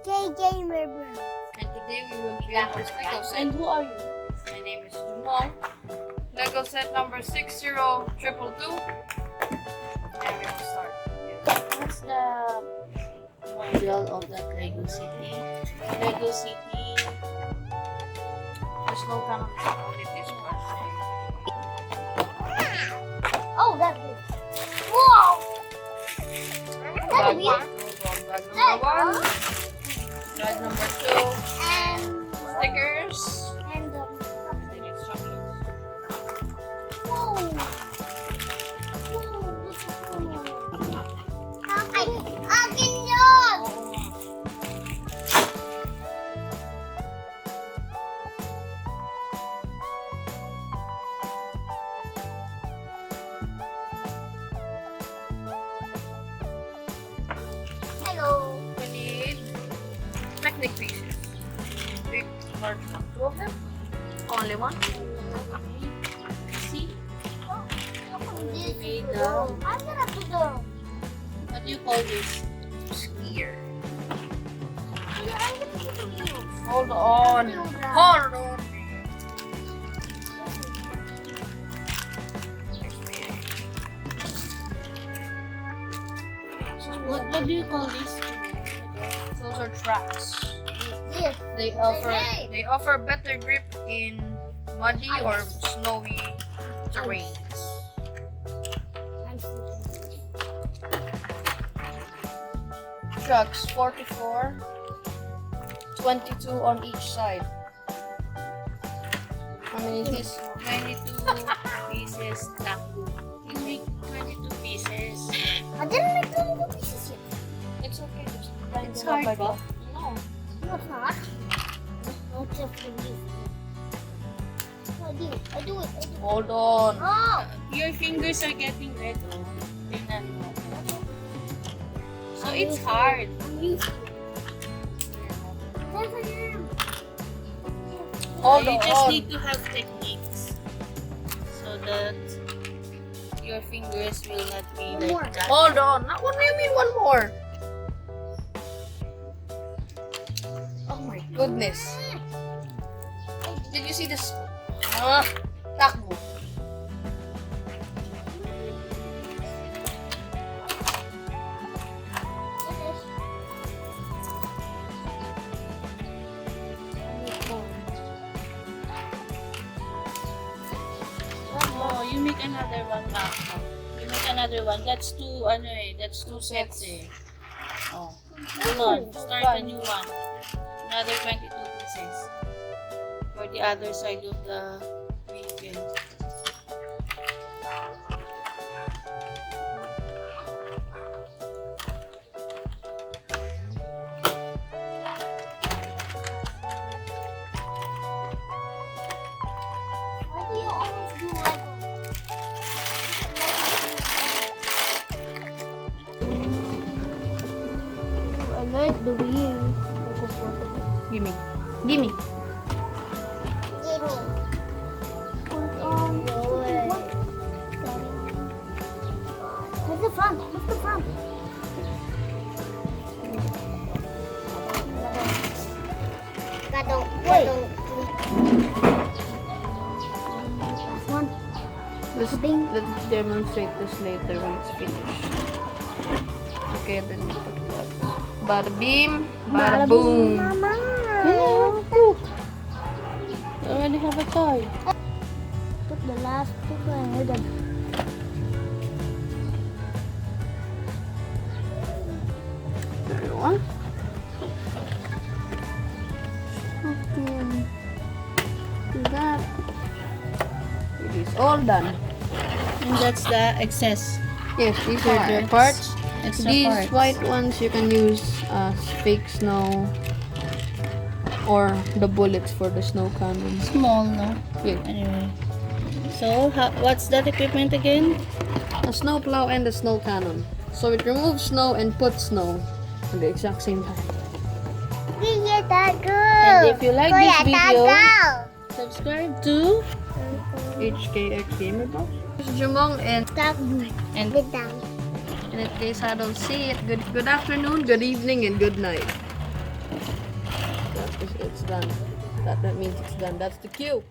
Gamer Bro. And today we will be on this Lego set. And who are you? My name is Jumong. Lego set number 60222. And we will start. What's the model of that Lego City? Lego City. There's no kind of only this part. Oh, that's good. Whoa! That's Bag weird. number 1. Bag number 2. And Stickers. and Then it's chocolates. whoa. Whoa, this is cool. Akin yun! Hello. We need Technic pieces. Big, large one. 2 of them. Only one. See? This made is the- cool. I'm gonna put the... What do you call this? Skier. I'm gonna put the wheels. Hold on. Hold on. What do you call this? Those are tracks. This. They offer better grip in muddy or snowy terrains. I'm sleeping. Trucks 44, 22 on each side. How many is this? 22 pieces Takgu. You make 22 pieces. I didn't make 22 pieces yet. It's okay. Just It's hard, ba? No. No, it's not. No, it's just for me. I do it. I do it. Hold on. Oh! Your fingers are getting red. Oh. Tingnan mo. So it's hard. I'm used to it. Yes, I am. Hold You just on. need to have techniques so that your fingers will not be One more. like that. Hold on. What do you mean one more? Oh my goodness. Did you see this? Takgu. Oh, you make another one back. You make another one. That's two, ano eh. That's two sets eh. Oh. Hold on. Start a new one. Another 22 pieces. For the other side of the vehicle. Why do you always do Lego? I like the wheel. Gimme. Gimme. Gimme. Put on. Where's the front? Where's the front? Wait. Last one. Let's demonstrate this later when it's finished. Okay, then we put that. Bada beam, bada boom. Mama. You already have a toy. Put the last two and then. There you are. Okay. Do that. It is all done. And that's the excess. Yes, these are the parts. Extra These parts. white ones you can use as fake snow or the bullets for the snow cannon. Small, no? Yeah. Anyway. So, what's that equipment again? A snow plow and a snow cannon. So it removes snow and puts snow at the exact same time. And if you like this video, subscribe to HKX Gamer Box. This is Jumong and Takgu and Bidam. in case I don't see it, good afternoon, good evening, and good night. done. That means it's done. That's the cue.